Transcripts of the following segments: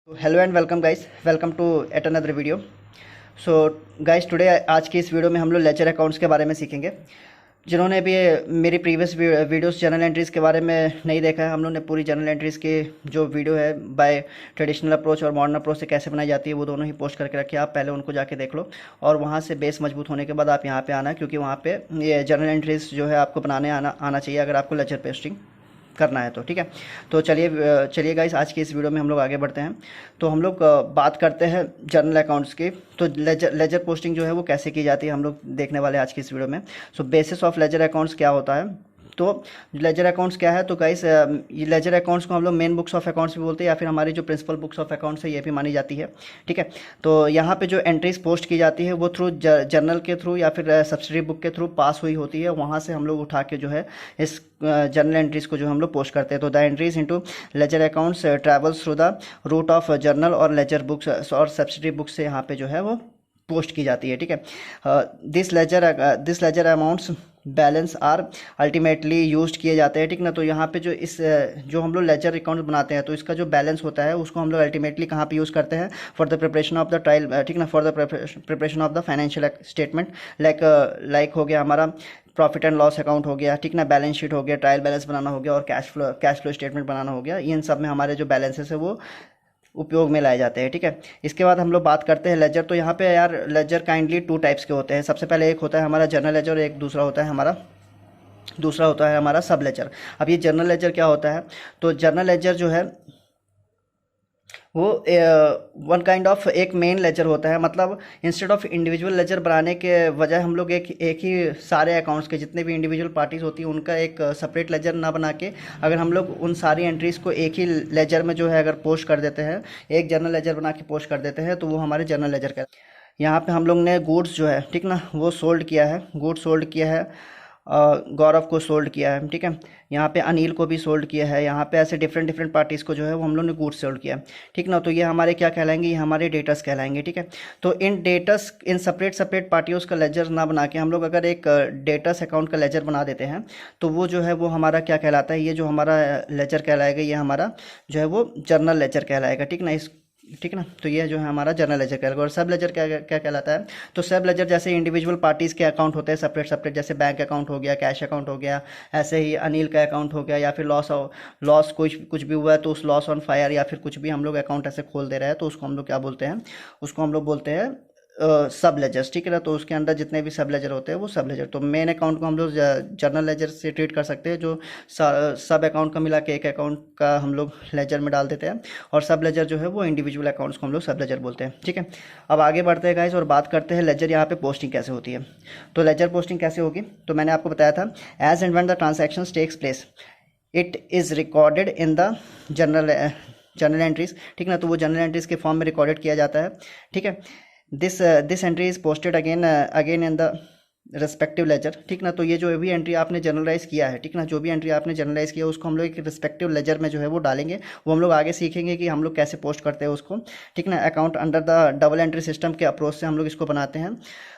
Hello and welcome guys, welcome to at another video. So guys, today आज की इस video में हम लोग लेजर अकाउंट्स के बारे में सीखेंगे। जिन्होंने भी मेरी प्रीवियस वीडियोस जर्नल एंट्रीज़ के बारे में नहीं देखा है, हम लोग ने पूरी जर्नल एंट्रीज़ की जो वीडियो है बाय ट्रेडिशनल अप्रोच और मॉडर्न अप्रोच से कैसे बनाई जाती है वो दोनों ही पोस्ट करके रखे। आप पहले उनको जाके देख लो और वहाँ से बेस मजबूत होने के बाद आप यहाँ पे आना, क्योंकि वहाँ पे ये जर्नल एंट्रीज़ जो है आपको बनाने आना चाहिए अगर आपको लेजर पेस्टिंग करना है तो। ठीक है, तो चलिए गाइस, आज की इस वीडियो में हम लोग आगे बढ़ते हैं। तो हम लोग बात करते हैं जर्नल अकाउंट्स की। तो लेजर पोस्टिंग जो है वो कैसे की जाती है हम लोग देखने वाले हैं आज की इस वीडियो में। सो बेसिस ऑफ लेजर अकाउंट्स क्या होता है, तो लेजर अकाउंट्स क्या है। तो गाइस, ये लेजर अकाउंट्स को हम लोग मेन बुक्स ऑफ अकाउंट्स भी बोलते हैं, या फिर हमारी जो प्रिंसिपल बुक्स ऑफ अकाउंट्स है ये भी मानी जाती है। ठीक है, तो यहाँ पे जो एंट्रीज पोस्ट की जाती है वो थ्रू जर्नल के थ्रू या फिर सब्सिडरी बुक के थ्रू पास हुई होती है। वहाँ से हम लोग उठा के जो है इस जर्नल एंट्रीज को जो हम लोग पोस्ट करते हैं। तो the entries into ledger accounts travels through the route of journal और लेजर बुक्स और सब्सिडरी बुक्स से यहाँ पे जो है वो पोस्ट की जाती है। ठीक है, this ledger amounts balance are ultimately used किए जाते हैं। ठीक ना, तो यहाँ पे जो जो हम लोग लेजर अकाउंट बनाते हैं तो इसका जो बैलेंस होता है उसको हम लोग अल्टीमेटली कहाँ पे यूज़ करते हैं, for the preparation of the trial. ठीक ना, for the preparation of the financial statement, like हो गया हमारा प्रॉफिट एंड लॉस अकाउंट हो गया। ठीक ना, बैलेंस शीट हो गया, ट्रायल बैलेंस बनाना हो गया और कैश फ्लो स्टेटमेंट बनाना हो गया। इन सब में हमारे जो बैलेंसेस है वो उपयोग में लाए जाते हैं। ठीक है, इसके बाद हम लोग बात करते हैं लेजर। तो यहाँ पे यार लेजर काइंडली टू टाइप्स के होते हैं। सबसे पहले एक होता है हमारा जनरल लेजर और एक दूसरा होता है हमारा सब लेजर। अब ये जनरल लेजर क्या होता है, तो जनरल लेजर जो है वो वन काइंड ऑफ एक मेन लेजर होता है। मतलब इंस्टेड ऑफ इंडिविजुअल लेजर बनाने के बजाय हम लोग एक ही सारे अकाउंट्स के जितने भी इंडिविजुअल पार्टीज होती हैं उनका एक सेपरेट लेजर ना बना के अगर हम लोग उन सारी एंट्रीज़ को एक ही लेजर में जो है अगर पोस्ट कर देते हैं, एक जनरल लेजर बना के पोस्ट कर देते हैं, तो वो हमारे जनरल लेजर का। यहाँ पे हम लोग ने गुड्स जो है, ठीक ना, वो सोल्ड किया है, गुड्स सोल्ड किया है, गौरव को सोल्ड किया है। ठीक है, यहाँ पे अनिल को भी सोल्ड किया है। यहाँ पे ऐसे डिफरेंट पार्टीज़ को जो है वो हम लोग ने गुड्स सोल्ड किया है। ठीक ना, तो ये हमारे क्या कहलाएंगे, ये हमारे डेटर्स कहलाएंगे। ठीक है, तो इन डेटर्स, इन सेपरेट पार्टियों का लेजर ना बना के हम लोग अगर एक डेटर्स अकाउंट का लेजर बना देते हैं तो वो जो है वो हमारा क्या कहलाता है, ये जो हमारा लेजर कहलाएगा ये हमारा जो है वो जर्नल लेजर कहलाएगा। ठीक ना, ठीक ना, तो ये जो है हमारा जनरल लेजर कहलाएगा। और सब लेजर क्या क्या कहलाता है, तो सब लेजर जैसे इंडिविजुअल पार्टीज़ के अकाउंट होते हैं सेपरेट, जैसे बैंक अकाउंट हो गया, कैश अकाउंट हो गया, ऐसे ही अनिल का अकाउंट हो गया, या फिर लॉस कुछ भी हुआ है तो उस लॉस ऑन फायर या फिर कुछ भी हम लोग अकाउंट ऐसे खोल दे रहे हैं तो उसको हम लोग क्या बोलते हैं, उसको हम लोग बोलते हैं सब लेजर्स। ठीक है ना, तो उसके अंदर जितने भी सब लेजर होते हैं वो सब लेजर। तो मेन अकाउंट को हम लोग जर्नल लेजर से ट्रीट कर सकते हैं, जो सब अकाउंट का मिला के एक अकाउंट का हम लोग लेजर में डाल देते हैं, और सब लेजर जो है वो इंडिविजुअल अकाउंट्स को हम लोग सब लेजर बोलते हैं। ठीक है, अब आगे बढ़ते हैं गाइस और बात करते हैं लेजर यहाँ पे पोस्टिंग कैसे होती है। तो लेजर पोस्टिंग कैसे होगी, तो मैंने आपको बताया था, as and when the transaction takes place it is recorded in the journal entries. ठीक ना, तो वो जनरल एंट्रीज के फॉर्म में रिकॉर्डेड किया जाता है। ठीक है, this entry is posted again in the respective ledger. ठीक ना, तो ये जो भी एंट्री आपने जनरलाइज किया है, ठीक ना, जो भी एंट्री आपने जनरलाइज किया उसको हम लोग एक रिस्पेक्टिव लेजर में जो है वो डालेंगे। वो हम लोग आगे सीखेंगे कि हम लोग कैसे पोस्ट करते हैं उसको। ठीक ना, account under the double entry system के अप्रोच से हम लोग इसको बनाते हैं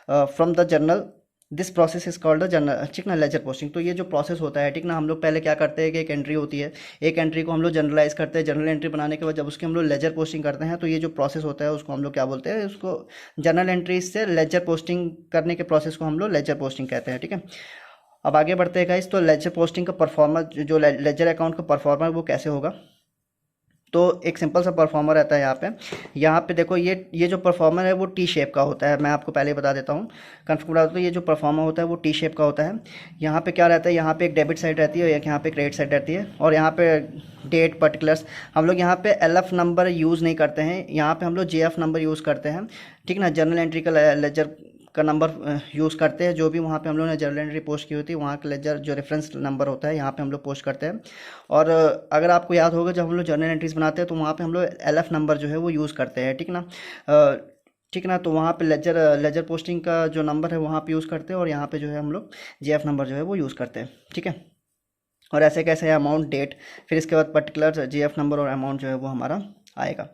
from the journal. This process is called the general, ठीक ना, लेजर पोस्टिंग। तो ये जो प्रोसेस होता है, ठीक ना, हम लोग पहले क्या करते हैं कि एक एंट्री होती है, एक एंट्री को हम लोग जनरलाइज करते हैं। जनरल एंट्री बनाने के बाद जब उसकी हम लोग लेजर पोस्टिंग करते हैं तो ये जो प्रोसेस होता है उसको हम लोग क्या बोलते हैं, उसको जनरल एंट्रीज से लेजर पोस्टिंग करने के प्रोसेस को हम लोग लेजर पोस्टिंग कहते हैं। ठीक है, अब आगे बढ़ते हैं गाइस। तो लेजर पोस्टिंग का परफॉर्मर, जो लेजर अकाउंट का परफॉर्मर वो कैसे होगा, तो एक सिंपल सा परफॉर्मर रहता है यहाँ पे देखो, ये जो परफॉर्मर है वो टी शेप का होता है। मैं आपको पहले ही बता देता हूँ, कंफर्म बता देता हूँ, ये जो परफॉर्मर होता है वो टी शेप का होता है। यहाँ पे क्या रहता है, यहाँ पे एक डेबिट साइड रहती है और एक यहाँ पे क्रेडिट साइड रहती है, और यहाँ पे डेट पर्टिकुलर्स। हम लोग यहाँ पे LF नंबर यूज़ नहीं करते हैं, यहाँ पे हम लोग JF नंबर यूज़ करते हैं। ठीक ना, जनरल एंट्री का लेजर का नंबर यूज़ करते हैं। जो भी वहाँ पे हम लोग ने जर्नल एंट्री पोस्ट की होती है वहाँ का लेजर जो रेफरेंस नंबर होता है यहाँ पे हम लोग पोस्ट करते हैं। और अगर आपको याद होगा जब हम लोग जर्नल एंट्रीज बनाते हैं तो वहाँ पे हम लोग LF नंबर जो है वो यूज़ करते हैं। ठीक ना, ठीक ना, तो वहाँ पे लेजर पोस्टिंग का जो नंबर है वहाँ पे यूज़ करते हैं, और यहाँ पे जो है हम लोग JF नंबर जो है वो यूज़ करते हैं। ठीक है, और ऐसे कैसे है अमाउंट, डेट, फिर इसके बाद पर्टिकुलर JF नंबर और अमाउंट जो है वो हमारा आएगा।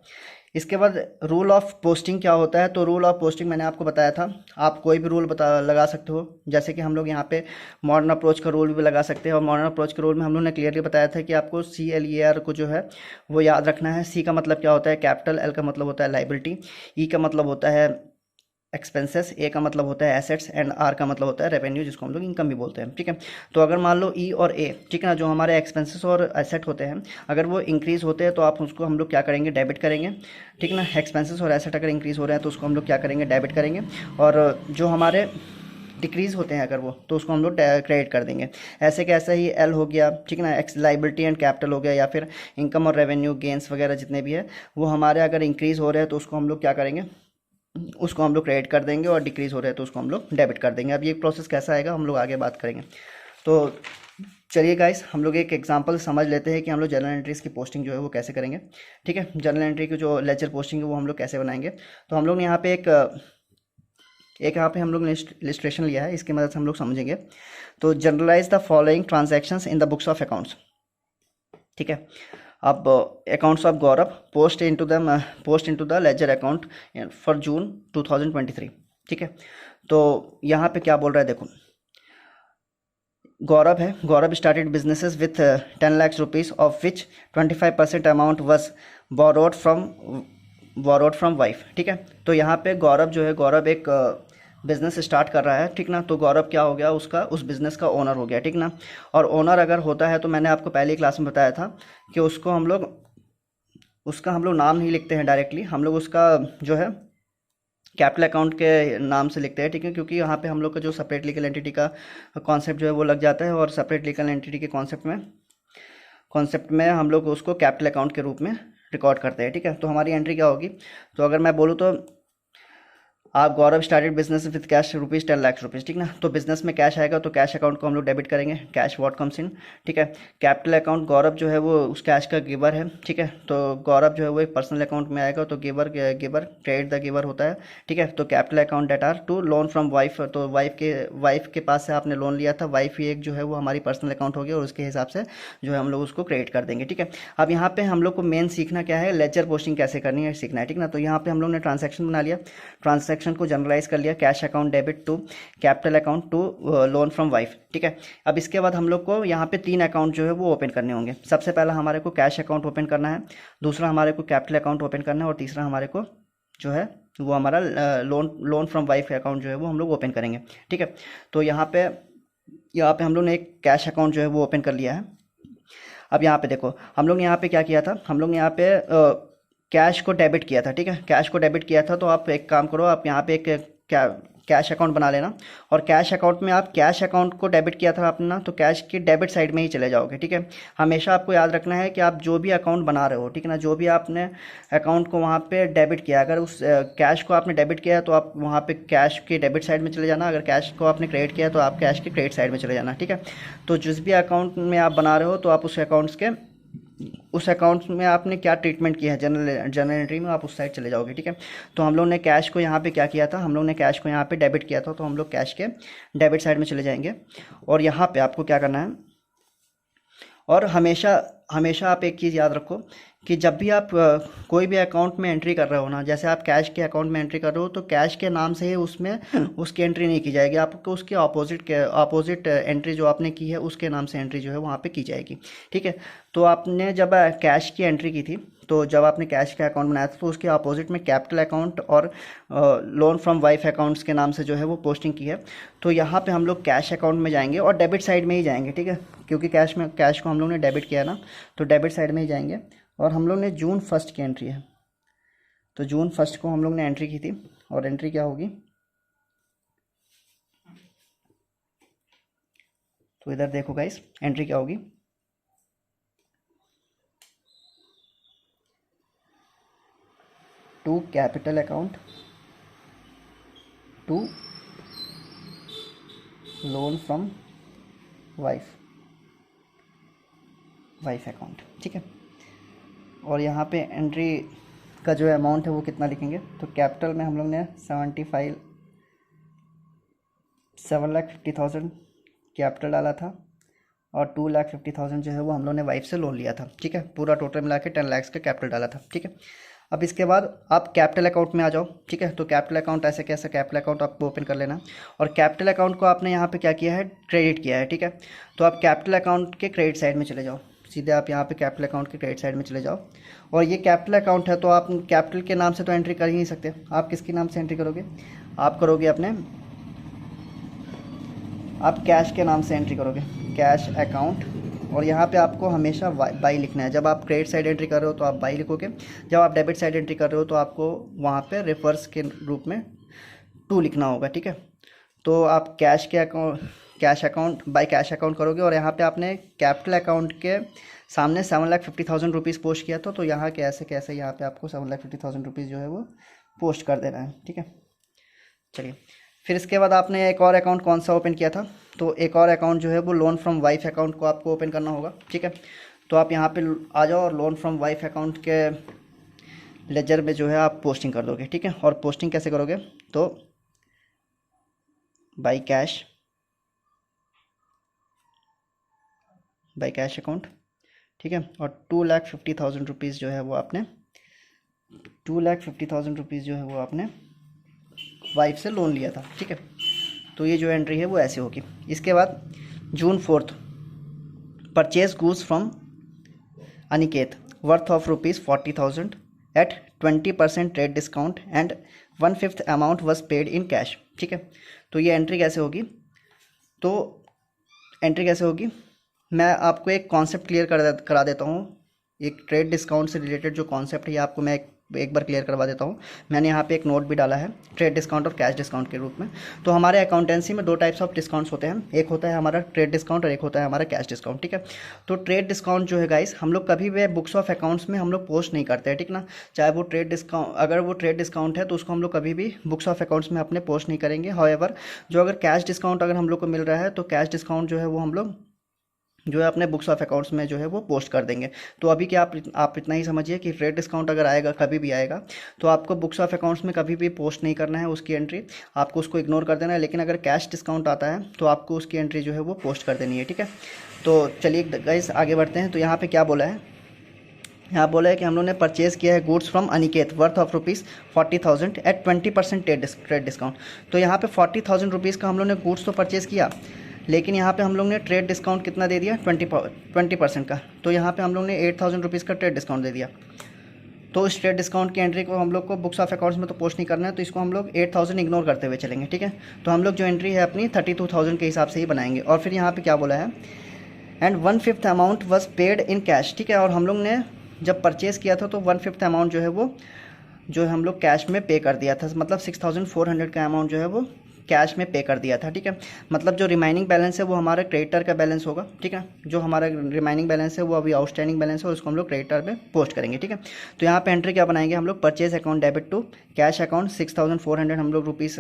इसके बाद रूल ऑफ पोस्टिंग क्या होता है, तो रूल ऑफ पोस्टिंग मैंने आपको बताया था, आप कोई भी रूल लगा सकते हो। जैसे कि हम लोग यहाँ पे मॉडर्न अप्रोच का रूल भी लगा सकते हैं, और मॉडर्न अप्रोच के रूल में हम लोग ने क्लियरली बताया था कि आपको CLER को जो है वो याद रखना है। C का मतलब क्या होता है कैपिटल, L का मतलब होता है लाइबिलिटी, E का मतलब होता है एक्सपेंसेस, ए का मतलब होता है एसेट्स, एंड आर का मतलब होता है रेवेन्यू, जिसको हम लोग इनकम भी बोलते हैं। ठीक है, तो अगर मान लो ई और ए, ठीक है ना, जो हमारे एक्सपेंसेस और एसेट होते हैं, अगर वो इंक्रीज़ होते हैं तो आप उसको हम लोग क्या करेंगे, डेबिट करेंगे। ठीक है ना, एक्सपेंसेस और एसेट अगर इंक्रीज़ हो रहे हैं तो उसको हम लोग क्या करेंगे, डेबिट करेंगे। और जो हमारे डिक्रीज़ होते हैं अगर वो, तो उसको हम लोग क्रेडिट कर देंगे। ऐसे कैसे ही एल हो गया, ठीक है ना, एक्स लाइबिलिटी एंड कैपिटल हो गया, या फिर इनकम और रेवेन्यू गेंस वगैरह जितने भी है वो हमारे अगर इंक्रीज़ हो रहे हैं तो उसको हम लोग क्या करेंगे, उसको हम लोग क्रेडिट कर देंगे, और डिक्रीज़ हो रहे हैं तो उसको हम लोग डेबिट कर देंगे। अब ये प्रोसेस कैसा आएगा हम लोग आगे बात करेंगे। तो चलिए गाइस, हम लोग एक एग्जांपल समझ लेते हैं कि हम लोग जर्नल एंट्रीज़ की पोस्टिंग जो है वो कैसे करेंगे। ठीक है, जर्नल एंट्री की जो लेजर पोस्टिंग है वो हम लोग कैसे बनाएंगे। तो हम लोग ने यहाँ पे यहाँ पे हम लोग ने इलस्ट्रेशन लिया है, इसकी मदद से हम लोग समझेंगे। तो journalize the following transactions in the books of accounts. ठीक है, अब accounts of Gaurav post into the ledger account for June 2023। ठीक है, तो यहाँ पे क्या बोल रहा है देखो, गौरव है, Gaurav started businesses with 10 lakh rupees of which 25% amount was borrowed from wife. ठीक है, तो यहाँ पे गौरव जो है, गौरव एक बिज़नेस स्टार्ट कर रहा है। ठीक ना, तो गौरव क्या हो गया, उसका उस बिज़नेस का ओनर हो गया। ठीक ना, और ओनर अगर होता है तो मैंने आपको पहली क्लास में बताया था कि उसको उसका हम लोग नाम नहीं लिखते हैं डायरेक्टली, हम लोग उसका जो है कैपिटल अकाउंट के नाम से लिखते हैं। ठीक है, क्योंकि यहाँ पे हम लोग का जो सेपरेट लीगल एंटिटी का कॉन्सेप्ट जो है वो लग जाता है, और सेपरेट लीगल एंटिटी के कॉन्सेप्ट में हम लोग उसको कैपिटल अकाउंट के रूप में रिकॉर्ड करते हैं। ठीक है, तो हमारी एंट्री क्या होगी, तो अगर मैं बोलूँ तो आप Gaurav started business with cash rupees 10 lakh rupees. ठीक ना, तो बिजनेस में कैश आएगा तो कैश अकाउंट को हम लोग डेबिट करेंगे, कैश व्हाट कम्स इन। ठीक है, कैपिटल अकाउंट, गौरव जो है वो उस कैश का गिवर है। ठीक है, तो गौरव जो है वो एक पर्सनल अकाउंट में आएगा, तो गिवर क्रेडिट द गिवर होता है। ठीक है, तो capital account debt are to loan from wife, तो वाइफ के पास से आपने लोन लिया था, वाइफ ही एक जो है वो हमारी पर्सनल अकाउंट हो गया, और उसके हिसाब से जो है हम लोग उसको क्रेडिट कर देंगे। ठीक है, अब यहाँ पे हम लोग को मेन सीखना क्या है, लेजर पोस्टिंग कैसे करनी है सीखना है। ठीक ना, तो यहाँ पे हम लोग ने ट्रांजैक्शन बना लिया, ट्रांजैक्शन को जनरलाइज कर लिया, cash account debit to capital account to loan from wife. ठीक है, अब इसके बाद हम लोग को यहाँ पे 3 अकाउंट जो है वो ओपन करने होंगे। सबसे पहला हमारे को कैश अकाउंट ओपन करना है, दूसरा हमारे को कैपिटल अकाउंट ओपन करना है, और तीसरा हमारे को जो है वो हमारा लोन फ्रॉम वाइफ अकाउंट जो है वो हम लोग ओपन करेंगे। ठीक है, तो यहाँ पे हम लोग ने एक कैश अकाउंट जो है वो ओपन कर लिया है। अब यहाँ पे देखो, हम लोग ने यहाँ पे क्या किया था, हम लोग ने यहाँ पे कैश को डेबिट किया था। ठीक है, कैश को डेबिट किया था, तो आप एक काम करो, आप यहाँ पे एक कैश अकाउंट बना लेना, और कैश अकाउंट में आप कैश अकाउंट को डेबिट किया था आपने ना, तो कैश की डेबिट साइड में ही चले जाओगे। ठीक है, हमेशा आपको याद रखना है कि आप जो भी अकाउंट बना रहे हो, ठीक है ना, जो भी आपने अकाउंट को वहाँ पे डेबिट किया, अगर उस कैश को आपने डेबिट किया है तो आप वहाँ पे कैश की डेबिट साइड में चले जाना, अगर कैश को आपने क्रेडिट किया तो आप कैश की क्रेडिट साइड में चले जाना। ठीक है, तो जिस भी अकाउंट में आप बना रहे हो तो आप उस अकाउंट में आपने क्या ट्रीटमेंट किया है जनरल एंट्री में, आप उस साइड चले जाओगे। ठीक है, तो हम लोग ने कैश को यहाँ पे क्या किया था, हम लोग ने कैश को यहाँ पे डेबिट किया था, तो हम लोग कैश के डेबिट साइड में चले जाएंगे। और यहाँ पे आपको क्या करना है, और हमेशा हमेशा आप एक चीज़ याद रखो कि जब भी आप कोई भी अकाउंट में एंट्री कर रहे हो ना, जैसे आप कैश के अकाउंट में एंट्री कर रहे हो तो कैश के नाम से ही उसमें उसकी एंट्री नहीं की जाएगी, आपको उसके ऑपोजिट एंट्री जो आपने की है उसके नाम से एंट्री जो है वहाँ पे की जाएगी। ठीक है, तो आपने जब कैश की एंट्री की थी, तो जब आपने कैश का अकाउंट बनाया था तो उसके अपोजिट में कैपिटल अकाउंट और लोन फ्रॉम वाइफ अकाउंट्स के नाम से जो है वो पोस्टिंग की है। तो यहाँ पे हम लोग कैश अकाउंट में जाएंगे और डेबिट साइड में ही जाएंगे। ठीक है, क्योंकि कैश को हम लोग ने डेबिट किया ना, तो डेबिट साइड में ही जाएंगे। और हम लोग ने जून 1 की एंट्री है, तो जून 1 को हम लोग ने एंट्री की थी, और एंट्री क्या होगी, तो इधर देखो गाइस, एंट्री क्या होगी, to capital account to loan from wife account. ठीक है, और यहाँ पे एंट्री का जो अमाउंट है वो कितना लिखेंगे, तो कैपिटल में हम लोग ने 7,50,000 कैपिटल डाला था, और 2,50,000 जो है वो हम लोगों ने वाइफ से लोन लिया था, ठीक है। पूरा टोटल मिला के 10 लाख का कैपिटल डाला था, ठीक है। अब इसके बाद आप कैपिटल अकाउंट में आ जाओ, ठीक है। तो कैपिटल अकाउंट ऐसे कैसे, कैपिटल अकाउंट आपको ओपन कर लेना, और कैपिटल अकाउंट को आपने यहाँ पे क्या किया है, क्रेडिट किया है, ठीक है। तो आप कैपिटल अकाउंट के क्रेडिट साइड में चले जाओ, सीधे आप यहाँ पे कैपिटल अकाउंट के क्रेडिट साइड में चले जाओ। और ये कैपिटल अकाउंट है तो आप कैपिटल के नाम से तो एंट्री कर ही नहीं सकते, आप किसके नाम से एंट्री करोगे, आप करोगे अपने, आप कैश के नाम से एंट्री करोगे, कैश अकाउंट। और यहाँ पे आपको हमेशा बाई लिखना है। जब आप क्रेडिट साइड एंट्री कर रहे हो तो आप बाई लिखोगे, जब आप डेबिट साइड एंट्री कर रहे हो तो आपको वहाँ पे रिवर्स के रूप में 2 लिखना होगा, ठीक है। तो आप cash account by cash account करोगे, और यहाँ पे आपने कैपिटल अकाउंट के सामने 7,50,000 रुपीज़ पोस्ट किया था, तो यहाँ कैसे कैसे यहाँ पे आपको 7,50,000 रुपीज़ जो है वो पोस्ट कर देना है, ठीक है। चलिए, फिर इसके बाद आपने एक और अकाउंट कौन सा ओपन किया था, तो एक और अकाउंट जो है वो लोन फ्रॉम वाइफ अकाउंट को आपको ओपन करना होगा, ठीक है। तो आप यहाँ पे आ जाओ और लोन फ्रॉम वाइफ अकाउंट के लेजर में जो है आप पोस्टिंग कर दोगे, ठीक है। और पोस्टिंग कैसे करोगे, तो बाई कैश अकाउंट, ठीक है। और 2,50,000 रुपीज़ जो है वो आपने 2,50,000 रुपीज़ जो है वो आपने वाइफ से लोन लिया था, ठीक है। तो ये जो एंट्री है वो ऐसे होगी। इसके बाद June 4 purchase goods from Aniket worth of ₹40,000 at 20% trade discount and 1/5 amount was paid in cash, ठीक है। तो ये एंट्री कैसे होगी, तो एंट्री कैसे होगी, मैं आपको एक कॉन्सेप्ट क्लियर करा देता हूँ। एक ट्रेड डिस्काउंट से रिलेटेड जो कॉन्सेप्ट है ये आपको मैं एक बार क्लियर करवा देता हूँ। मैंने यहाँ पे एक नोट भी डाला है, ट्रेड डिस्काउंट और कैश डिस्काउंट के रूप में। तो हमारे अकाउंटेंसी में 2 टाइप्स ऑफ डिस्काउंट्स होते हैं, एक होता है हमारा ट्रेड डिस्काउंट और एक होता है हमारा कैश डिस्काउंट, ठीक है। तो ट्रेड डिस्काउंट जो है गाइस, हम लोग कभी भी बुक्स ऑफ अकाउंट्स में हम लोग पोस्ट नहीं करते हैं, ठीक ना। चाहे वो ट्रेड डिस्काउंट, अगर वो ट्रेड डिस्काउंट है तो उसको हम लोग कभी भी बुक्स ऑफ अकाउंट्स में अपने पोस्ट नहीं करेंगे। हाउएवर जो अगर कैश डिस्काउंट अगर हम लोग को मिल रहा है तो कैश डिस्काउंट जो है वो हम लोग जो है अपने बुक्स ऑफ अकाउंट्स में जो है वो पोस्ट कर देंगे। तो अभी क्या आप इतना ही समझिए कि ट्रेड डिस्काउंट अगर आएगा, कभी भी आएगा, तो आपको बुक्स ऑफ अकाउंट्स में कभी भी पोस्ट नहीं करना है उसकी एंट्री, आपको उसको इग्नोर कर देना है। लेकिन अगर कैश डिस्काउंट आता है तो आपको उसकी एंट्री जो है वो पोस्ट कर देनी है, ठीक है। तो चलिए गाइस आगे बढ़ते हैं। तो यहाँ पर क्या बोला है, यहाँ बोला है कि हम लोगों ने परचेज किया है goods from Aniket worth of ₹40,000 at 20% trade discount. तो यहाँ पे 40,000 रुपीज़ का हम लोग ने गुड्स तो परचेज़ किया, लेकिन यहाँ पे हम लोग ने ट्रेड डिस्काउंट कितना दे दिया, 20% का। तो यहाँ पे हम लोग ने 8,000 रुपीज़ का ट्रेड डिस्काउंट दे दिया। तो इस ट्रेड डिस्काउंट की एंट्री को हम लोग को बुक्स ऑफ अकाउंट्स में तो पोस्ट नहीं करना है, तो इसको हम लोग 8,000 इग्नोर करते हुए चलेंगे, ठीक है। तो हम लोग जो एंट्री है अपनी 32,000 के हिसाब से ही बनाएंगे। और फिर यहाँ पर क्या बोला है, and 1/5 amount was paid in cash, ठीक है। और हम लोग ने जब परचेज़ किया था तो 1/5 अमाउंट जो है वो जो हम लोग कैश में पे कर दिया था, मतलब 6,400 का अमाउंट जो है वो कैश में पे कर दिया था, ठीक है। मतलब जो रिमाइनिंग बैलेंस है वो हमारा क्रेडिटर का बैलेंस होगा, ठीक है। जो हमारा रिमाइनिंग बैलेंस है वो अभी आउटस्टैंडिंग बैलेंस है, उसको हम लोग क्रेडिटर में पोस्ट करेंगे, ठीक है। तो यहाँ पे एंट्री क्या बनाएंगे हम लोग, purchase account debit to cash account 6,400 हम लोग रुपीज़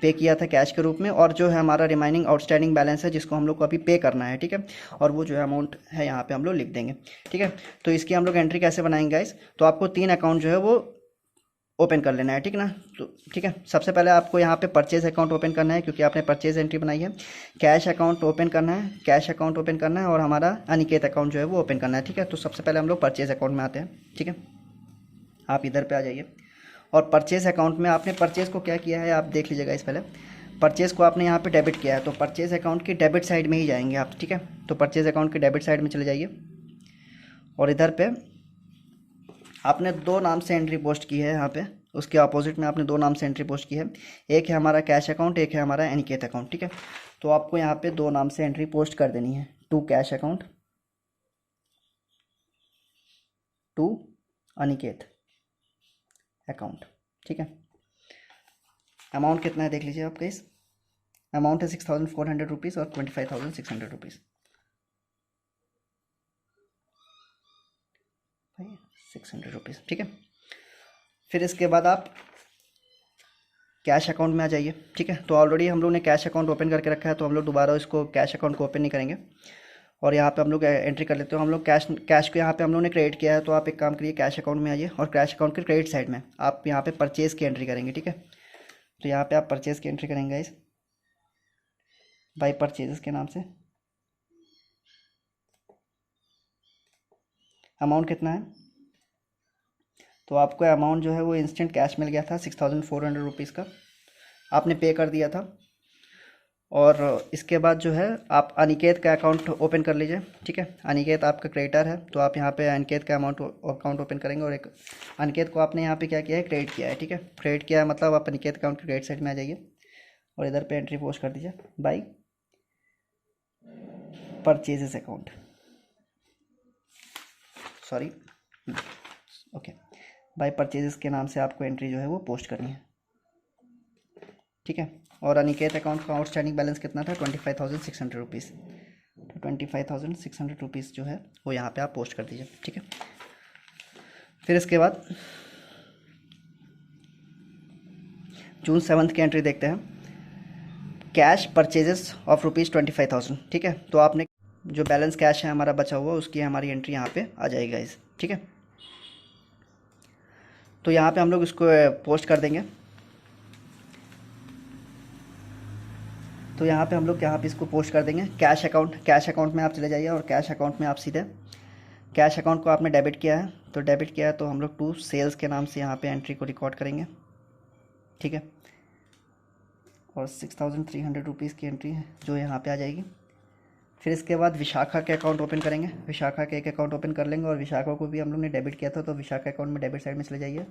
पे किया था कैश के रूप में, और जो है हमारा रिमाइनिंग आउटस्टैंडिंग बैलेंस है जिसको हम लोग को अभी पे करना है, ठीक है। और वो जो है अमाउंट है यहाँ पे हम लोग लिख देंगे, ठीक है। तो इसकी हम लोग एंट्री कैसे बनाएंगे गाइस, तो आपको 3 अकाउंट जो है वो ओपन कर लेना है, ठीक ना। तो ठीक है, सबसे पहले आपको यहाँ पे परचेज अकाउंट ओपन करना है क्योंकि आपने परचेज एंट्री बनाई है। कैश अकाउंट ओपन करना है, कैश अकाउंट ओपन करना है, और हमारा अनिकेत अकाउंट जो है वो ओपन करना है, ठीक है। तो सबसे पहले हम लोग परचेज अकाउंट में आते हैं, ठीक है। आप इधर पे आ जाइए, और परचेज अकाउंट में आपने परचेज को क्या किया है आप देख लीजिएगा। इस पहले परचेज को आपने यहाँ पे डेबिट किया है, तो परचेज अकाउंट की डेबिट साइड में ही जाएंगे आप, ठीक है। तो परचेज अकाउंट की डेबिट साइड में चले जाइए, और इधर पे आपने 2 नाम से एंट्री पोस्ट की है। यहाँ पे उसके अपोजिट में आपने 2 नाम से एंट्री पोस्ट की है, एक है हमारा कैश अकाउंट, एक है हमारा अनिकेत अकाउंट, ठीक है। तो आपको यहाँ पे 2 नाम से एंट्री पोस्ट कर देनी है, to cash account, to Aniket account, ठीक है। अमाउंट कितना है देख लीजिए आप गाइस, अमाउंट है 6,400 रुपीज़ और 25,600 रुपीज़, 600 रुपीज़, ठीक है। फिर इसके बाद आप कैश अकाउंट में आ जाइए, ठीक है। तो ऑलरेडी हम लोग ने कैश अकाउंट ओपन करके रखा है, तो हम लोग दोबारा इसको कैश अकाउंट को ओपन नहीं करेंगे, और यहाँ पे हम लोग एंट्री कर लेते हो। हम लोग कैश को यहाँ पे हम लोग ने क्रेडिट किया है, तो आप एक काम करिए, कैश अकाउंट में आइए, और कैश अकाउंट के क्रेडिट साइड में आप यहाँ पे परचेज़ की एंट्री करेंगे, ठीक है। तो यहाँ पे आप परचेज़ की एंट्री करेंगे इस बाई परचेजेस के नाम से, अमाउंट कितना है, तो आपको अमाउंट जो है वो इंस्टेंट कैश मिल गया था 6400 रुपीज़ का, आपने पे कर दिया था। और इसके बाद जो है आप अनिकेत का अकाउंट ओपन कर लीजिए, ठीक है। अनिकेत आपका क्रेडिटर है, तो आप यहाँ पे अनिकेत का अकाउंट ओपन करेंगे और एक अनिकेत को आपने यहाँ पे क्या किया है, क्रेडिट किया है, ठीक है। क्रेडिट किया है मतलब आप अनिकेत अकाउंट के क्रेडिट साइड में आ जाइए और इधर पे एंट्री पोस्ट कर दीजिए by purchases account, sorry okay, by purchases के नाम से आपको एंट्री जो है वो पोस्ट करनी है, ठीक है। और अनिकेत अकाउंट का आउटस्टैंडिंग बैलेंस कितना था, 25,600 रुपीज़, तो 25,600 रुपीज़ जो है वो यहाँ पे आप पोस्ट कर दीजिए, ठीक है। फिर इसके बाद जून 7 की एंट्री देखते हैं, कैश परचेजेस ऑफ ₹25,000, ठीक है। तो आपने जो बैलेंस कैश है हमारा बचा हुआ उसकी हमारी एंट्री यहाँ पे आ जाएगी गाइस, ठीक है। तो यहाँ पे हम लोग इसको पोस्ट कर देंगे, तो यहाँ पे हम लोग यहाँ पे इसको पोस्ट कर देंगे कैश अकाउंट में आप चले जाइए और कैश अकाउंट में आप सीधे कैश अकाउंट को आपने डेबिट किया है, तो डेबिट किया है तो हम लोग टू सेल्स के नाम से यहाँ पे एंट्री को रिकॉर्ड करेंगे, ठीक है। और 6,300 रुपीज़ की एंट्री है जो यहाँ पे आ जाएगी। फिर इसके बाद विशाखा के अकाउंट ओपन करेंगे, विशाखा के एक अकाउंट ओपन कर लेंगे और विशाखा को भी हम लोग ने डेबिट किया था, तो विशाखा अकाउंट में डेबिट साइड में चले जाइए,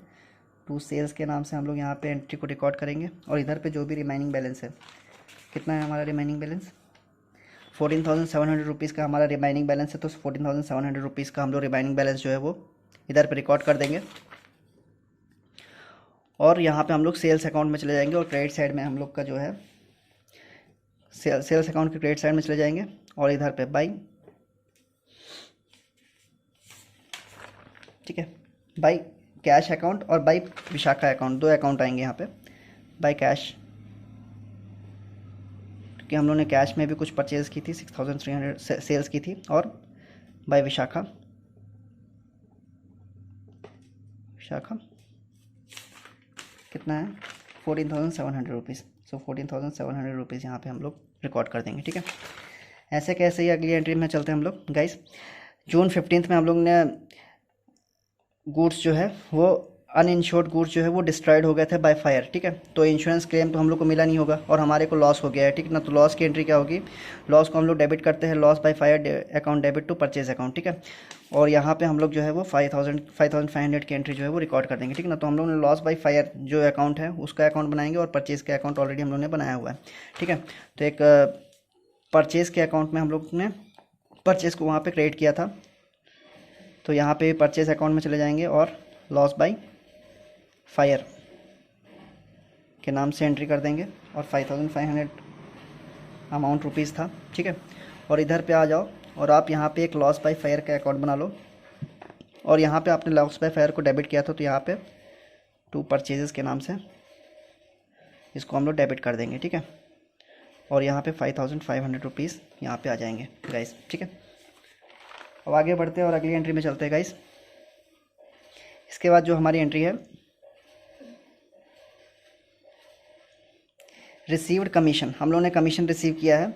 टू सेल्स के नाम से हम लोग यहाँ पे एंट्री को रिकॉर्ड करेंगे। और इधर पे जो भी रिमाइनिंग बैलेंस है, कितना है हमारा रिमाइनिंग बैलेंस, 14,700 रुपीज़ का हमारा रिमाइनिंग बैलेंस है, तो 14,700 रुपीज़ का हम लोग रिमाइनिंग बैलेंस जो है वो इधर पे रिकॉर्ड कर देंगे। और यहाँ पे हम लोग सेल्स अकाउंट में चले जाएंगे और क्रेडिट साइड में हम लोग का जो है सेल्स अकाउंट के क्रेडिट साइड में चले जाएंगे और इधर पे बाई, ठीक है, बाई कैश अकाउंट और बाई विशाखा अकाउंट, दो अकाउंट आएंगे यहाँ पे। बाई कैश कि हम लोगों ने कैश में भी कुछ परचेज़ की थी, 6,300 सेल्स की थी, और बाय विशाखा कितना है 14,700 रुपीज़, सो 14,700 रुपीज़ यहाँ पे हम लोग रिकॉर्ड कर देंगे, ठीक है। ऐसे कैसे ही अगली एंट्री में चलते हैं हम लोग गाइस। जून 15 में हम लोग ने गुड्स जो है वो अनइंश्योर्ड गुड्स जो है वो डिस्ट्रॉयड हो गए थे बाय फायर, ठीक है। तो इंश्योरेंस क्लेम तो हम लोग को मिला नहीं होगा और हमारे को लॉस हो गया है, ठीक ना। तो लॉस की एंट्री क्या होगी, लॉस को हम लोग डेबिट करते हैं, loss by fire account debit to purchase account, ठीक है। और यहाँ पे हम लोग जो है वो 5,500 की एंट्री जो है वो रिकॉर्ड कर देंगे, ठीक ना। तो हम लोग ने लॉस बाय फायर जो अकाउंट है उसका अकाउंट बनाएंगे और परचेज़ के अकाउंट ऑलरेडी हम लोग ने बनाया हुआ है, ठीक है। तो एक परचेज़ के अकाउंट में हम लोग ने परचेज़ को वहाँ पर क्रिएट किया था, तो यहाँ पे परचेज़ अकाउंट में चले जाएंगे और लॉस बाय फायर के नाम से एंट्री कर देंगे और 5,500 अमाउंट रुपीज़ था, ठीक है। और इधर पे आ जाओ और आप यहाँ पे एक लॉस बाय फायर का अकाउंट बना लो और यहाँ पे आपने लॉस बाय फायर को डेबिट किया था, तो यहाँ पे टू परचेजेस के नाम से इसको हम लोग डेबिट कर देंगे, ठीक है। और यहाँ पे 5,500 रुपीज़ यहाँ पे आ जाएंगे गाइस, ठीक है। अब आगे बढ़ते हैं और अगली एंट्री में चलते हैं गाइस। इसके बाद जो हमारी एंट्री है रिसीव्ड कमीशन, हम लोगों ने कमीशन रिसीव किया है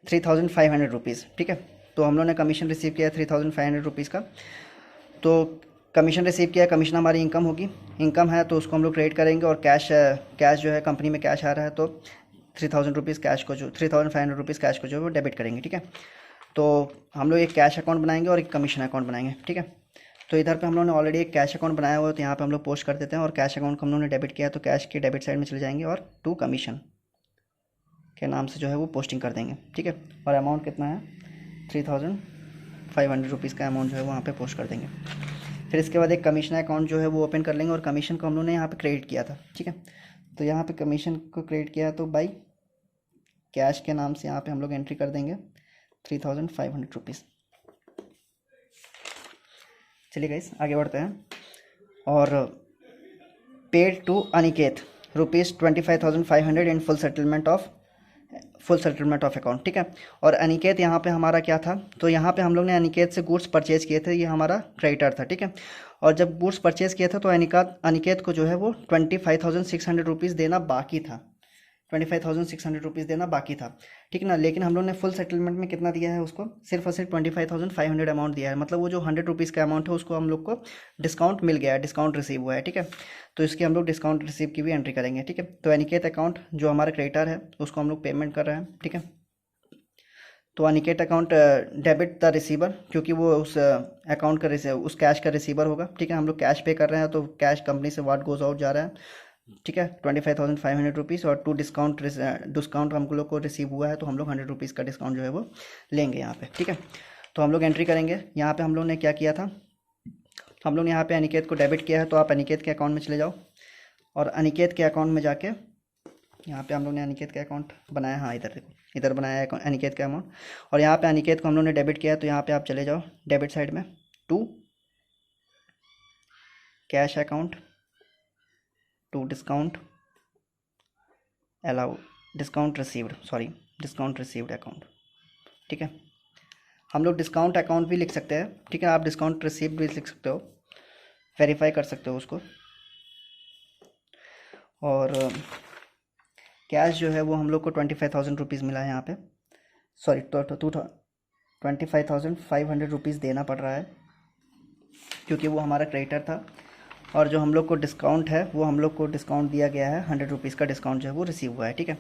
3,500 रुपीज़, ठीक है। तो हम लोगों ने कमीशन रिसीव किया है 3,500 रुपीज़ का, तो कमीशन रिसीव किया है, कमीशन हमारी इनकम होगी, इनकम है तो उसको हम लोग क्रेडिट करेंगे और कैश जो है कंपनी में कैश आ रहा है तो 3,000 रुपीज़ कैश को जो 3,500 रुपीज़ कैश को जो है वो डेबिट करेंगे, ठीक है। तो हम लोग एक कैश अकाउंट बनाएंगे और एक कमीशन अकाउंट बनाएंगे, ठीक है। तो इधर पे हम लोगों ने ऑलरेडी एक कैश अकाउंट बनाया हुआ है, तो यहाँ पे हम लोग पोस्ट कर देते हैं और कैश अकाउंट को हम लोगों ने डेबिट किया है, तो कैश के डेबिट साइड में चले जाएंगे और टू कमीशन के नाम से जो है वो पोस्टिंग कर देंगे, ठीक है। और अमाउंट कितना है 3,500 रुपीज़ का अमाउंट जो है वहाँ पे पोस्ट कर देंगे। फिर इसके बाद एक कमीशन अकाउंट जो है वो ओपन कर लेंगे और कमीशन को हम लोगों ने यहाँ पे क्रेडिट किया था, ठीक है। तो यहाँ पे कमीशन को क्रेडिट किया है तो बाई कैश के नाम से यहाँ पे हम लोग एंट्री कर देंगे 3,500 रुपीज़। चलिए गाइस आगे बढ़ते हैं। और paid to Aniket ₹25,500 in full settlement of account, ठीक है। और अनिकेत यहाँ पे हमारा क्या था, तो यहाँ पे हम लोग ने अनिकेत से गुड्स परचेज़ किए थे, ये हमारा क्रेडिटर था, ठीक है। और जब गुड्स परचेज़ किया था तो अनिकेत को जो है वो 25,600 रुपीज़ देना बाकी था, ₹25,600 देना बाकी था, ठीक है ना। लेकिन हम लोग ने फुल सेटलमेंट में कितना दिया है उसको, सिर्फ और सिर्फ 25,500 अमाउंट दिया है। मतलब वो जो ₹100 का अमाउंट है उसको हम लोग को डिस्काउंट मिल गया है, डिस्काउंट रिसीव हुआ है, ठीक है। तो इसकी हम लोग डिस्काउंट रिसीव की भी एंट्री करेंगे, ठीक है। तो अनिकेत अकाउंट जो हमारा क्रेडिटर है उसको हम लोग पेमेंट कर रहे हैं, ठीक है। तो Aniket account debit the receiver, क्योंकि वो उस अकाउंट का उस कैश का रिसीवर होगा, ठीक है। हम लोग कैश पे कर रहे हैं तो कैश कंपनी से व्हाट गोज आउट जा रहा है, ठीक है, ₹25,500। और टू डिस्काउंट हम लोग को रिसीव हुआ है तो हम लोग ₹100 का डिस्काउंट जो है वो लेंगे यहाँ पे, ठीक है। तो हम लोग एंट्री करेंगे। यहाँ पे हम लोग ने क्या किया था, हम लोग ने यहाँ पे अनिकेत को डेबिट किया है, तो आप अनिकेत के अकाउंट में चले जाओ और अनिकेत के अकाउंट में जाके यहाँ पे हम लोग ने अनिकेत का अकाउंट बनाया, हाँ इधर देखो, इधर बनाया है अनिकेत का अमाउंट। और यहाँ पे अनिकेत को हम लोग ने डेबिट किया है, तो यहाँ पे आप चले जाओ डेबिट साइड में, to cash account, to discount allow discount received account, ठीक है। हम लोग डिस्काउंट अकाउंट भी लिख सकते हैं, ठीक है। आप डिस्काउंट रिसीव्ड भी लिख सकते हो, वेरीफाई कर सकते हो उसको। और कैश जो है वो हम लोग को ₹25,000 मिला है यहाँ पे, सॉरी ₹25,500 देना पड़ रहा है, क्योंकि वो हमारा क्रेडिटर था। और जो हम लोग को डिस्काउंट है वो हम लोग को डिस्काउंट दिया गया है, ₹100 का डिस्काउंट जो है वो रिसीव हुआ है, ठीक है।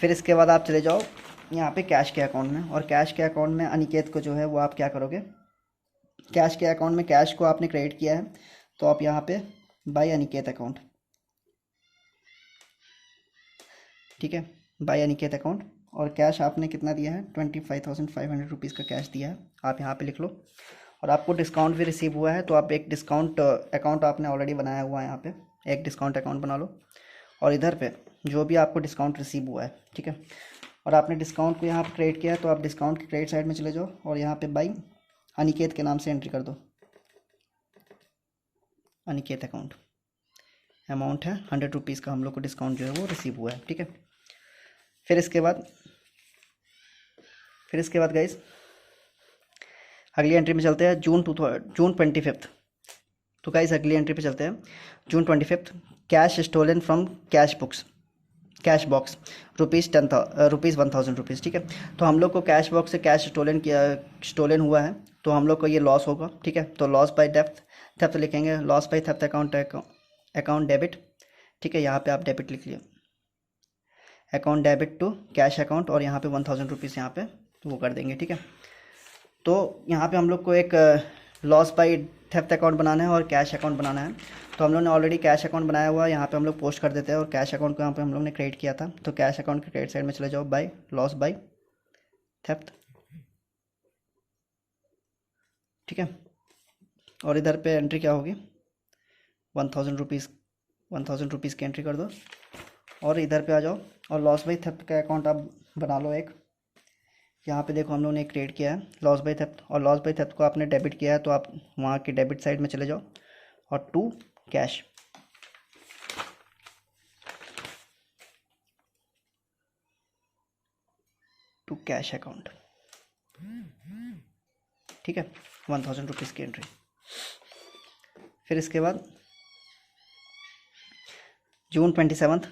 फिर इसके बाद आप चले जाओ यहाँ पे कैश के अकाउंट में, और कैश के अकाउंट में अनिकेत को जो है वो आप क्या करोगे, कैश के अकाउंट में कैश को आपने क्रेडिट किया है तो आप यहाँ पे बाय अनिकेत अकाउंट, ठीक है, बाय अनिकेत अकाउंट। और कैश आपने कितना दिया है, ₹25,500 का कैश दिया है, आप यहाँ पे लिख लो। और आपको डिस्काउंट भी रिसीव हुआ है, तो आप एक डिस्काउंट अकाउंट आपने ऑलरेडी बनाया हुआ है, यहाँ पे एक डिस्काउंट अकाउंट बना लो। और इधर पे जो भी आपको डिस्काउंट रिसीव हुआ है, ठीक है, और आपने डिस्काउंट को यहाँ पे क्रेडिट किया है, तो आप डिस्काउंट के क्रेडिट साइड में चले जाओ और यहाँ पे बाई अनिकेत के नाम से एंट्री कर दो। अनिकेत अकाउंट अमाउंट है ₹100 का, हम लोग को डिस्काउंट जो है वो रिसीव हुआ है, ठीक है। फिर इसके बाद गाइस अगली एंट्री में चलते हैं, जून 25। तो गाइस अगली एंट्री पे चलते हैं, June 25। Cash stolen from cash box ₹1,000, ठीक है। तो हम लोग को कैश बॉक्स से कैश स्टोलन हुआ है, तो हम लोग को ये लॉस होगा, ठीक है। तो लॉस बाय थेफ्ट लिखेंगे, loss by theft account debit, ठीक है। यहाँ पे आप डेबिट लिख लिए, account debit to cash account, और यहाँ पे ₹1,000 यहाँ पे वो कर देंगे, ठीक है। तो यहाँ पे हम लोग को एक लॉस बाय थेफ्ट अकाउंट बनाना है और कैश अकाउंट बनाना है। तो हम लोग ने ऑलरेडी कैश अकाउंट बनाया हुआ है, यहाँ पे हम लोग पोस्ट कर देते हैं। और कैश अकाउंट को यहाँ पे हम लोग ने क्रेडिट किया था, तो कैश अकाउंट के क्रेडिट साइड में चले जाओ, बाय लॉस बाय थेफ्ट, ठीक है। और इधर पे एंट्री क्या होगी, ₹1,000 की एंट्री कर दो। और इधर पे आ जाओ और लॉस बाय थेफ्ट का अकाउंट आप बना लो एक, यहाँ पे देखो हम लोगों ने क्रिएट किया है लॉस बाय थेफ्ट, और लॉस बाय थेफ्ट को आपने डेबिट किया है, तो आप वहाँ के डेबिट साइड में चले जाओ और टू कैश, अकाउंट, ठीक है, ₹1,000 की एंट्री। फिर इसके बाद June 27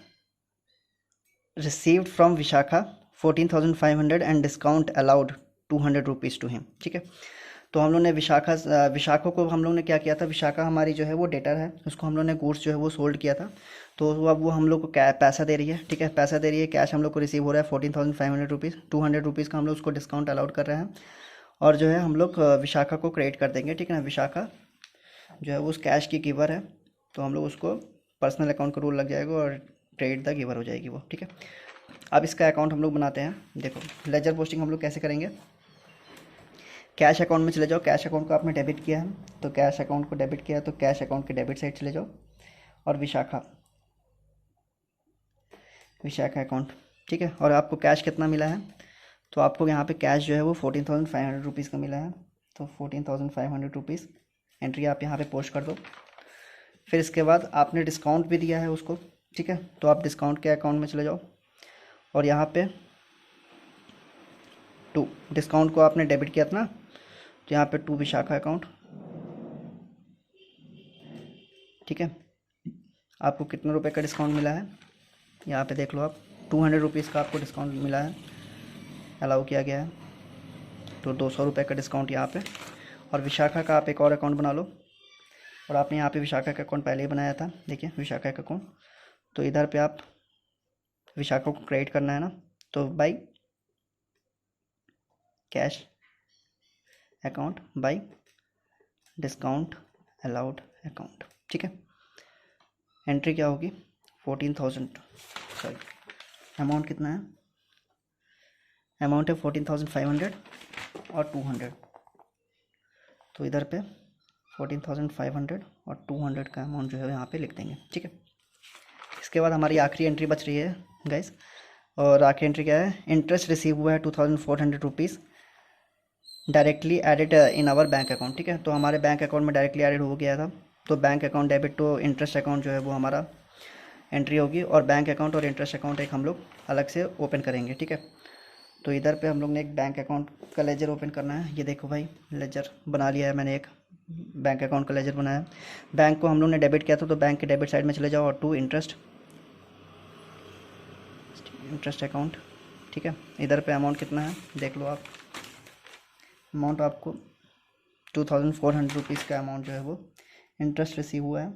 received from Vishakha 14,500 and discount allowed ₹200 to him, ठीक है। तो हम लोग ने विशाखा को हम लोग ने क्या किया था, विशाखा हमारी जो है वो डेटर है, उसको हम लोग ने गुड्स जो है वो सोल्ड किया था, तो अब वो हम लोग को पैसा दे रही है, ठीक है, पैसा दे रही है, कैश हम लोग को रिसीव हो रहा है ₹14,500, ₹200 का हम लोग उसको डिस्काउंट अलाउड कर रहे हैं। और जो है हम लोग विशाखा को क्रेडिट कर देंगे, ठीक है ना। विशाखा जो है वो उस कैश की गिवर है, तो हम लोग उसको पर्सनल अकाउंट का रूल लग जाएगा और क्रेडिट द गिवर हो जाएगी वो, ठीक है। अब इसका अकाउंट हम लोग बनाते हैं, देखो लेजर पोस्टिंग हम लोग कैसे करेंगे, कैश अकाउंट में चले जाओ, कैश अकाउंट को आपने डेबिट किया है, तो कैश अकाउंट को डेबिट किया है, तो कैश अकाउंट के डेबिट साइड चले जाओ और विशाखा अकाउंट, ठीक है। और आपको कैश कितना मिला है, तो आपको यहाँ पे कैश जो है वो ₹14,500 का मिला है, तो ₹14,500 एंट्री आप यहाँ पे पोस्ट कर दो। फिर इसके बाद आपने डिस्काउंट भी दिया है उसको, ठीक है, तो आप डिस्काउंट के अकाउंट में चले जाओ और यहाँ पे टू डिस्काउंट को आपने डेबिट किया था ना, तो यहाँ पे टू विशाखा अकाउंट, ठीक है। आपको कितने रुपए का डिस्काउंट मिला है यहाँ पे देख लो आप, 200 रुपीज़ का आपको डिस्काउंट मिला है, अलाउ किया गया है। तो 200 रुपये का डिस्काउंट यहाँ पे। और विशाखा का आप एक और अकाउंट बना लो, और आपने यहाँ पे विशाखा का अकाउंट पहले ही बनाया था, देखिए विशाखा का अकाउंट। तो इधर पे आप विशाखा को क्रिएट करना है ना, तो by cash account by discount allowed account, ठीक है। एंट्री क्या होगी 14,000, सॉरी अमाउंट कितना है, अमाउंट है 14,500 और 200। तो इधर पे 14,500 और 200 का अमाउंट जो है यहाँ पे लिख देंगे, ठीक है। इसके बाद हमारी आखिरी एंट्री बच रही है गाइस, और आखिरी एंट्री क्या है, इंटरेस्ट रिसीव हुआ है 2,400 rupees directly added in our bank account, ठीक है। तो हमारे बैंक अकाउंट में डायरेक्टली एडिड हो गया था। तो bank account debit to interest account जो है वो हमारा एंट्री होगी, और बैंक अकाउंट और इंटरेस्ट अकाउंट एक हम लोग अलग से ओपन करेंगे, ठीक है। तो इधर पे हम लोग ने एक बैंक अकाउंट का लेजर ओपन करना है। ये देखो भाई, लेजर बना लिया है मैंने, एक बैंक अकाउंट का लेजर बनाया है। बैंक को हम लोग ने डेबिट किया था, तो बैंक के डेबिट साइड में चले जाओ और टू इंटरेस्ट अकाउंट, ठीक है। इधर पे अमाउंट कितना है देख लो आप, अमाउंट आपको 2,400 रुपीज़ का अमाउंट जो है वो इंटरेस्ट रिसीव हुआ है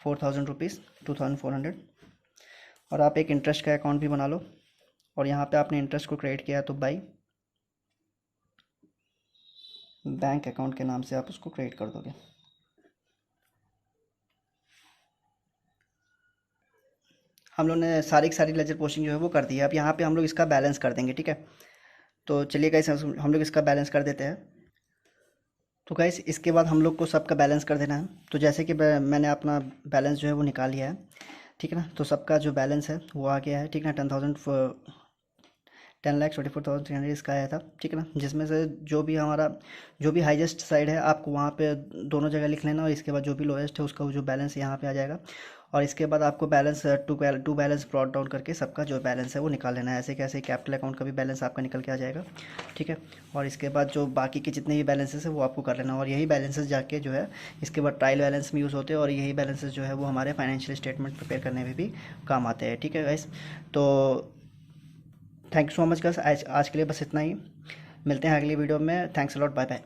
4,000 रुपीज़ 2,400। और आप एक इंटरेस्ट का अकाउंट भी बना लो, और यहाँ पे आपने इंटरेस्ट को क्रिएट किया है, तो बाई बैंक अकाउंट के नाम से आप उसको क्रिएट कर दोगे। हम लोग ने सारी की सारी लेजर पोस्टिंग जो है वो कर दी है। अब यहाँ पे हम लोग इसका बैलेंस कर देंगे, ठीक है। तो चलिए गाइस हम लोग इसका बैलेंस कर देते हैं। तो गाइस इसके बाद हम लोग को सबका बैलेंस कर देना है। तो जैसे कि मैंने अपना बैलेंस जो है वो निकाल लिया है, ठीक है ना। तो सबका जो बैलेंस है वो आ गया है, ठीक है ना। 10,24,300 इसका आया था, ठीक है ना। जिसमें से जो भी हाईएस्ट साइड है आपको वहाँ पे दोनों जगह लिख लेना, और इसके बाद जो भी लोएस्ट है उसका जो बैलेंस यहाँ पे आ जाएगा। और इसके बाद आपको balance to balance brought down करके सबका जो बैलेंस है वो निकाल लेना है। ऐसे कैसे कैपिटल अकाउंट का भी बैलेंस आपका निकल के आ जाएगा, ठीक है। और इसके बाद जो बाकी के जितने भी बैलेंसेस है वो आपको कर लेना, और यही बैलेंसेस जाके जो है इसके बाद ट्रायल बैलेंस में यूज़ होते हैं, और यही बैलेंसेस जो है वो हमारे फाइनेंशियल स्टेटमेंट प्रिपेयर करने में भी काम आते हैं, ठीक है गाइस। तो thank you so much guys, आज के लिए बस इतना ही। मिलते हैं अगली वीडियो में। Thanks a lot, bye bye.